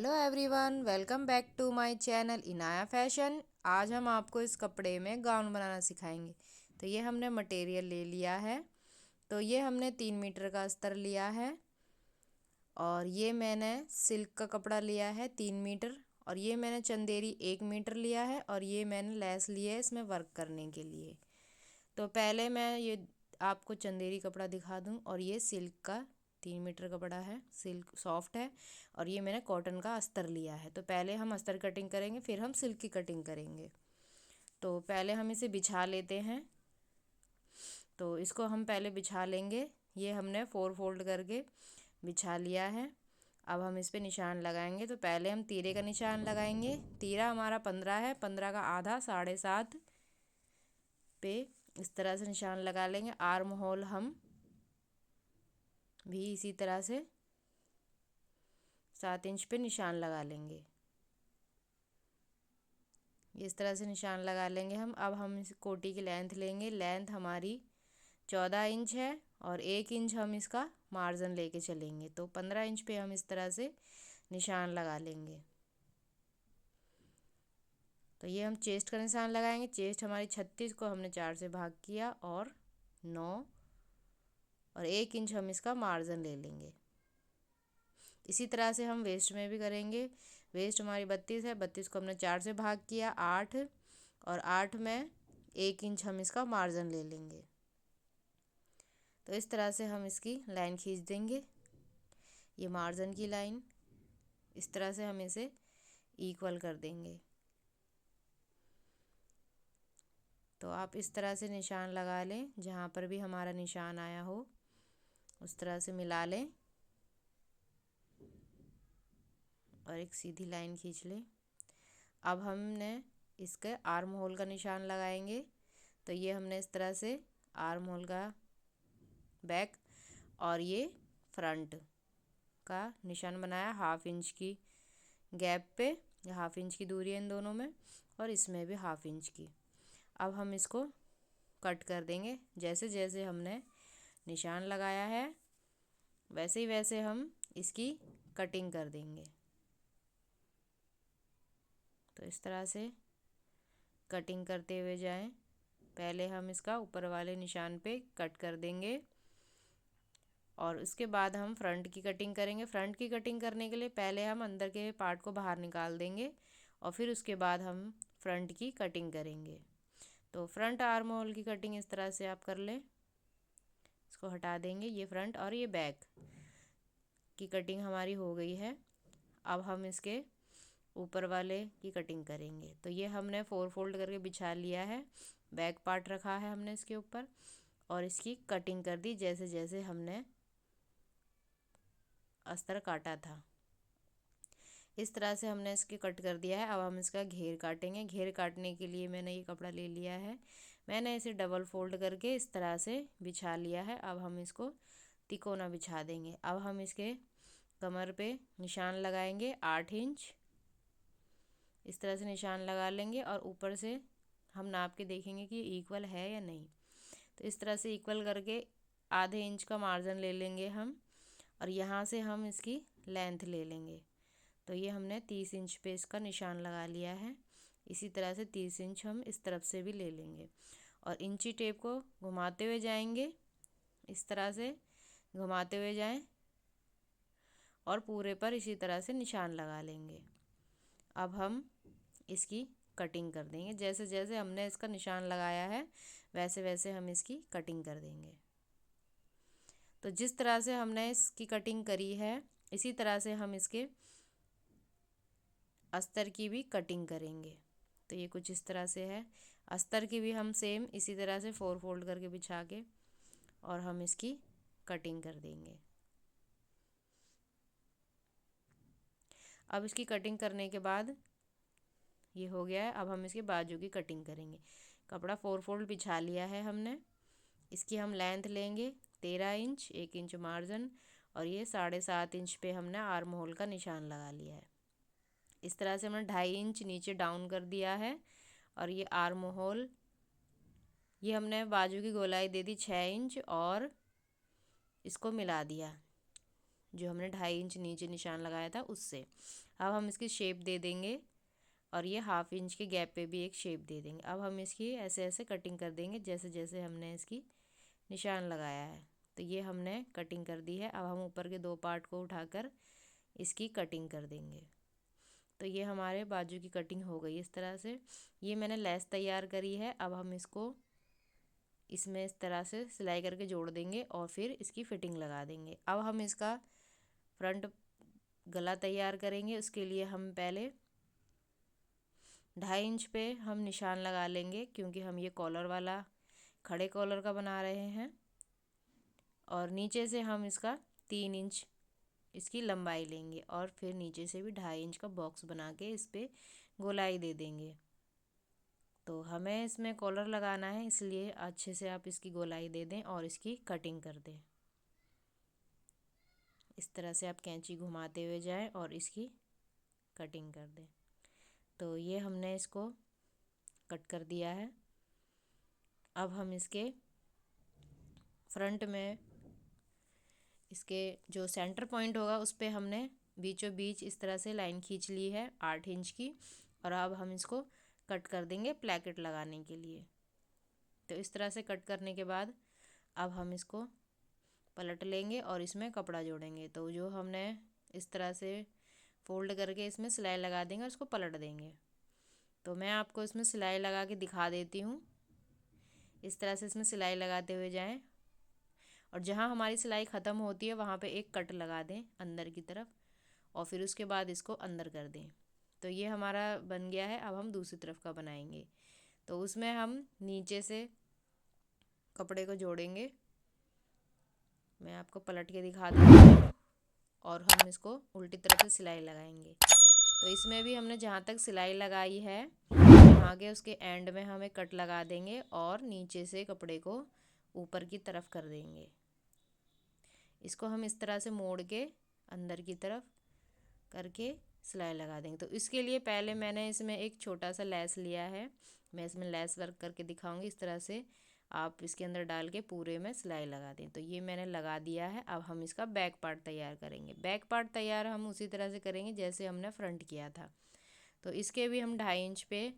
Hello everyone, welcome back to my channel Inaya fashion. आज हम आपको इस कपड़े में गाउन बनाना सिखाएंगे। तो ये हमने मटेरियल ले लिया है। तो ये हमने 3 मीटर का अस्तर लिया है और ये मैंने सिल्क का कपड़ा लिया है 3 मीटर, और ये मैंने चंदेरी 1 मीटर लिया है, और ये मैंने लेस लिया है इसमें वर्क करने के लिए। तो पहले मैं ये आपको चंदेरी कपड़ा दिखा दूं, और ये सिल्क का 3 मीटर कपड़ा है, सिल्क सॉफ्ट है, और ये मैंने कॉटन का अस्तर लिया है। तो पहले हम अस्तर कटिंग करेंगे, फिर हम सिल्क की कटिंग करेंगे। तो पहले हम इसे बिछा लेते हैं। तो इसको हम पहले बिछा लेंगे। ये हमने 4 फोल्ड करके बिछा लिया है। अब हम इस पे निशान लगाएंगे। तो पहले हम तीरे का निशान लगाएंगे। तीरा हमारा 15 है, 15 का आधा 7.5 पे इस तरह से निशान लगा लेंगे। आर्म होल हम भी इसी तरह से 7 इंच पे निशान लगा लेंगे। इस तरह से निशान लगा लेंगे हम। अब हम इस कोटी की लेंथ लेंगे। लेंथ हमारी 14 इंच है, और 1 इंच हम इसका मार्जिन लेके चलेंगे। तो 15 इंच पे हम इस तरह से निशान लगा लेंगे। तो ये हम चेस्ट का निशान लगाएंगे। चेस्ट हमारी 36 को हमने 4 से भाग किया, और 9 और 1 इंच हम इसका मार्जिन ले लेंगे। इसी तरह से हम वेस्ट में भी करेंगे। वेस्ट हमारी 32 है, 32 को हमने 4 से भाग किया, 8, और 8 में 1 इंच हम इसका मार्जिन ले लेंगे। तो इस तरह से हम इसकी लाइन खींच देंगे, ये मार्जिन की लाइन। इस तरह से हम इसे इक्वल कर देंगे। तो आप इस तरह से निशान लगा लें, जहाँ पर भी हमारा निशान आया हो उस तरह से मिला लें, और एक सीधी लाइन खींच लें। अब हमने इसके आर्म होल का निशान लगाएंगे। तो ये हमने इस तरह से आर्म होल का बैक और ये फ्रंट का निशान बनाया। 1/2 इंच की गैप पे, 1/2 इंच की दूरी है इन दोनों में, और इसमें भी 1/2 इंच की। अब हम इसको कट कर देंगे। जैसे जैसे हमने निशान लगाया है वैसे ही वैसे हम इसकी कटिंग कर देंगे। तो इस तरह से कटिंग करते हुए जाएं। पहले हम इसका ऊपर वाले निशान पे कट कर देंगे, और उसके बाद हम फ्रंट की कटिंग करेंगे। फ्रंट की कटिंग करने के लिए पहले हम अंदर के पार्ट को बाहर निकाल देंगे, और फिर उसके बाद हम फ्रंट की कटिंग करेंगे। तो फ्रंट आर्म होल की कटिंग इस तरह से आप कर लें। इसको हटा देंगे। ये फ्रंट और ये बैक की कटिंग हमारी हो गई है। अब हम इसके ऊपर वाले की कटिंग करेंगे। तो ये हमने 4 फोल्ड करके बिछा लिया है। बैक पार्ट रखा है हमने इसके ऊपर, और इसकी कटिंग कर दी जैसे जैसे हमने अस्तर काटा था। इस तरह से हमने इसकी कट कर दिया है। अब हम इसका घेर काटेंगे। घेर काटने के लिए मैंने ये कपड़ा ले लिया है। मैंने इसे डबल फोल्ड करके इस तरह से बिछा लिया है। अब हम इसको तिकोना बिछा देंगे। अब हम इसके कमर पे निशान लगाएंगे 8 इंच। इस तरह से निशान लगा लेंगे, और ऊपर से हम नाप के देखेंगे कि इक्वल है या नहीं। तो इस तरह से इक्वल करके आधे इंच का मार्जिन ले लेंगे हम, और यहाँ से हम इसकी लेंथ ले लेंगे। तो ये हमने 30 इंच पे इसका निशान लगा लिया है। इसी तरह से 30 इंच हम इस तरफ से भी ले लेंगे, और इंची टेप को घुमाते हुए जाएंगे। इस तरह से घुमाते हुए जाएं, और पूरे पर इसी तरह से निशान लगा लेंगे। अब हम इसकी कटिंग कर देंगे। जैसे जैसे हमने इसका निशान लगाया है वैसे वैसे हम इसकी कटिंग कर देंगे। तो जिस तरह से हमने इसकी कटिंग करी है इसी तरह से हम इसके अस्तर की भी कटिंग करेंगे। तो ये कुछ इस तरह से है। अस्तर की भी हम सेम इसी तरह से 4 फोल्ड करके बिछा के और हम इसकी कटिंग कर देंगे। अब इसकी कटिंग करने के बाद ये हो गया है। अब हम इसके बाजू की कटिंग करेंगे। कपड़ा 4 फोल्ड बिछा लिया है हमने। इसकी हम लेंथ लेंगे 13 इंच, 1 इंच मार्जिन, और ये 7.5 इंच पे हमने आर्म होल का निशान लगा लिया है। इस तरह से हमने 2.5 इंच नीचे डाउन कर दिया है, और ये आर्म होल, ये हमने बाजू की गोलाई दे दी 6 इंच, और इसको मिला दिया जो हमने 2.5 इंच नीचे निशान लगाया था उससे। अब हम इसकी शेप दे देंगे और ये 1/2 इंच के गैप पे भी एक शेप दे देंगे। अब हम इसकी ऐसे ऐसे कटिंग कर देंगे जैसे जैसे हमने इसकी निशान लगाया है। तो ये हमने कटिंग कर दी है। अब हम ऊपर के 2 पार्ट को उठाकर इसकी कटिंग कर देंगे। तो ये हमारे बाजू की कटिंग हो गई इस तरह से। ये मैंने लेस तैयार करी है। अब हम इसको इसमें इस तरह से सिलाई करके जोड़ देंगे और फिर इसकी फिटिंग लगा देंगे। अब हम इसका फ्रंट गला तैयार करेंगे। उसके लिए हम पहले 2.5 इंच पे हम निशान लगा लेंगे, क्योंकि हम ये कॉलर वाला खड़े कॉलर का बना रहे हैं। और नीचे से हम इसका 3 इंच इसकी लंबाई लेंगे और फिर नीचे से भी 2.5 इंच का बॉक्स बना के इस पर गोलाई दे देंगे। तो हमें इसमें कॉलर लगाना है, इसलिए अच्छे से आप इसकी गोलाई दे दें और इसकी कटिंग कर दें। इस तरह से आप कैंची घुमाते हुए जाएं और इसकी कटिंग कर दें। तो ये हमने इसको कट कर दिया है। अब हम इसके फ्रंट में इसके जो सेंटर पॉइंट होगा उस पे हमने बीचों बीच इस तरह से लाइन खींच ली है 8 इंच की। और अब हम इसको कट कर देंगे प्लैकेट लगाने के लिए। तो इस तरह से कट करने के बाद अब हम इसको पलट लेंगे और इसमें कपड़ा जोड़ेंगे। तो जो हमने इस तरह से फोल्ड करके इसमें सिलाई लगा देंगे और इसको पलट देंगे। तो मैं आपको इसमें सिलाई लगा के दिखा देती हूँ। इस तरह से इसमें सिलाई लगाते हुए जाएं और जहाँ हमारी सिलाई ख़त्म होती है वहाँ पे एक कट लगा दें अंदर की तरफ और फिर उसके बाद इसको अंदर कर दें। तो ये हमारा बन गया है। अब हम दूसरी तरफ का बनाएंगे। तो उसमें हम नीचे से कपड़े को जोड़ेंगे। मैं आपको पलट के दिखा देती हूँ और हम इसको उल्टी तरफ से सिलाई लगाएंगे। तो इसमें भी हमने जहाँ तक सिलाई लगाई है वहाँ के उसके एंड में हम एक कट लगा देंगे और नीचे से कपड़े को ऊपर की तरफ कर देंगे। इसको हम इस तरह से मोड़ के अंदर की तरफ करके सिलाई लगा देंगे। तो इसके लिए पहले मैंने इसमें एक छोटा सा लेस लिया है। मैं इसमें लेस वर्क करके दिखाऊंगी। इस तरह से आप इसके अंदर डाल के पूरे में सिलाई लगा दें। तो ये मैंने लगा दिया है। अब हम इसका बैक पार्ट तैयार करेंगे। बैक पार्ट तैयार हम उसी तरह से करेंगे जैसे हमने फ्रंट किया था। तो इसके भी हम 2.5 इंच पे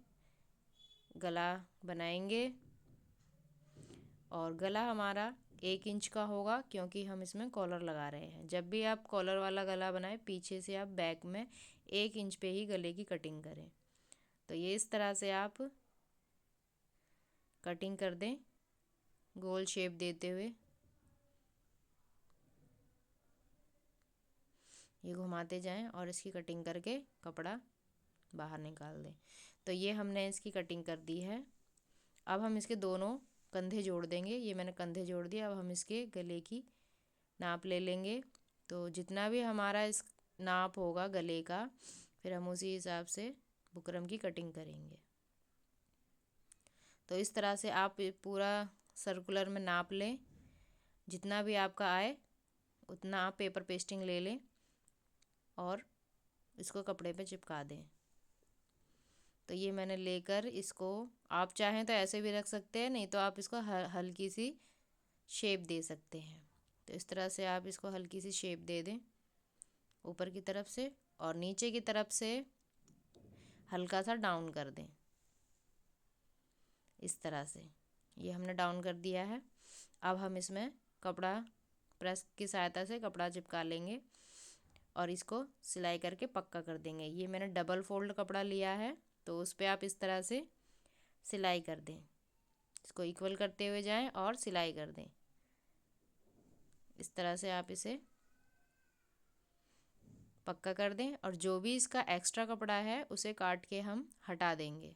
गला बनाएंगे और गला हमारा 1 इंच का होगा, क्योंकि हम इसमें कॉलर लगा रहे हैं। जब भी आप कॉलर वाला गला बनाएं पीछे से आप बैक में 1 इंच पे ही गले की कटिंग करें। तो ये इस तरह से आप कटिंग कर दें गोल शेप देते हुए। ये घुमाते जाएं और इसकी कटिंग करके कपड़ा बाहर निकाल दें। तो ये हमने इसकी कटिंग कर दी है। अब हम इसके दोनों कंधे जोड़ देंगे। ये मैंने कंधे जोड़ दिए। अब हम इसके गले की नाप ले लेंगे। तो जितना भी हमारा इस नाप होगा गले का, फिर हम उसी हिसाब से बुकरम की कटिंग करेंगे। तो इस तरह से आप पूरा सर्कुलर में नाप लें। जितना भी आपका आए उतना आप पेपर पेस्टिंग ले लें और इसको कपड़े पे चिपका दें। तो ये मैंने लेकर इसको आप चाहें तो ऐसे भी रख सकते हैं, नहीं तो आप इसको हल्की सी शेप दे सकते हैं। तो इस तरह से आप इसको हल्की सी शेप दे दें ऊपर की तरफ से और नीचे की तरफ से हल्का सा डाउन कर दें। इस तरह से ये हमने डाउन कर दिया है। अब हम इसमें कपड़ा प्रेस की सहायता से कपड़ा चिपका लेंगे और इसको सिलाई करके पक्का कर देंगे। ये मैंने डबल फोल्ड कपड़ा लिया है, तो उस पर आप इस तरह से सिलाई कर दें। इसको इक्वल करते हुए जाएं और सिलाई कर दें। इस तरह से आप इसे पक्का कर दें और जो भी इसका एक्स्ट्रा कपड़ा है उसे काट के हम हटा देंगे।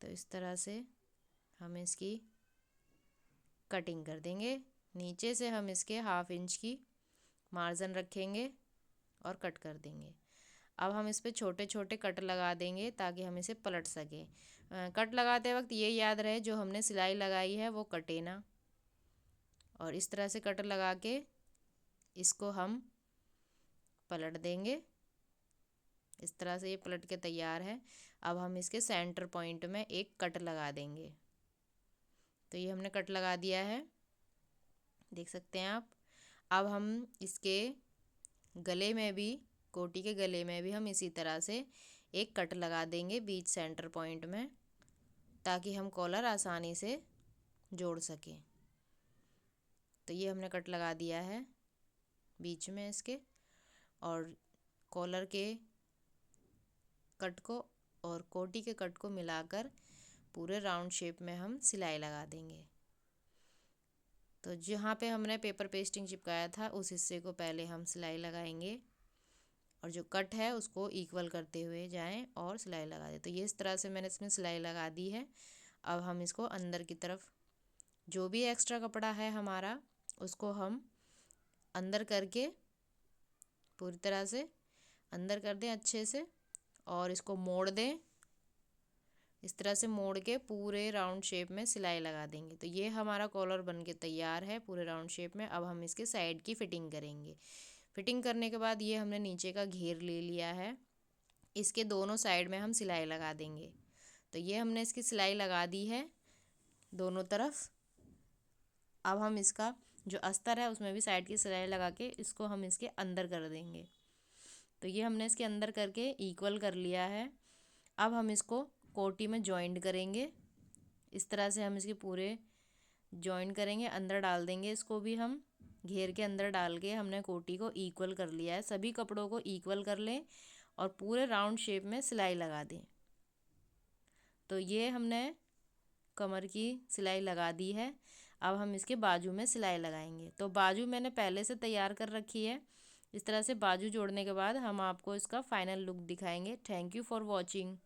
तो इस तरह से हम इसकी कटिंग कर देंगे। नीचे से हम इसके 1/2 इंच की मार्जिन रखेंगे और कट कर देंगे। अब हम इस पे छोटे छोटे कट लगा देंगे ताकि हम इसे पलट सकें। कट लगाते वक्त ये याद रहे जो हमने सिलाई लगाई है वो कटे ना। और इस तरह से कट लगा के इसको हम पलट देंगे। इस तरह से ये पलट के तैयार है। अब हम इसके सेंटर पॉइंट में एक कट लगा देंगे। तो ये हमने कट लगा दिया है। देख सकते हैं आप। अब हम इसके गले में भी, कोटी के गले में भी हम इसी तरह से एक कट लगा देंगे बीच सेंटर पॉइंट में, ताकि हम कॉलर आसानी से जोड़ सकें। तो ये हमने कट लगा दिया है बीच में इसके, और कॉलर के कट को और कोटी के कट को मिलाकर पूरे राउंड शेप में हम सिलाई लगा देंगे। तो जहाँ पे हमने पेपर पेस्टिंग चिपकाया था उस हिस्से को पहले हम सिलाई लगाएंगे, और जो कट है उसको इक्वल करते हुए जाएं और सिलाई लगा दें। तो ये इस तरह से मैंने इसमें सिलाई लगा दी है। अब हम इसको अंदर की तरफ, जो भी एक्स्ट्रा कपड़ा है हमारा, उसको हम अंदर करके पूरी तरह से अंदर कर दें अच्छे से, और इसको मोड़ दें। इस तरह से मोड़ के पूरे राउंड शेप में सिलाई लगा देंगे। तो ये हमारा कॉलर बन के तैयार है पूरे राउंड शेप में। अब हम इसके साइड की फिटिंग करेंगे। फिटिंग करने के बाद ये हमने नीचे का घेर ले लिया है, इसके दोनों साइड में हम सिलाई लगा देंगे। तो ये हमने इसकी सिलाई लगा दी है दोनों तरफ। अब हम इसका जो अस्तर है उसमें भी साइड की सिलाई लगा के इसको हम इसके अंदर कर देंगे। तो ये हमने इसके अंदर करके इक्वल कर लिया है। अब हम इसको कोटी में जॉइंट करेंगे। इस तरह से हम इसके पूरे जॉइंट करेंगे, अंदर डाल देंगे। इसको भी हम घेर के अंदर डाल के हमने कोटी को इक्वल कर लिया है। सभी कपड़ों को इक्वल कर लें और पूरे राउंड शेप में सिलाई लगा दें। तो ये हमने कमर की सिलाई लगा दी है। अब हम इसके बाजू में सिलाई लगाएंगे। तो बाजू मैंने पहले से तैयार कर रखी है। इस तरह से बाजू जोड़ने के बाद हम आपको इसका फाइनल लुक दिखाएंगे। Thank you for watching.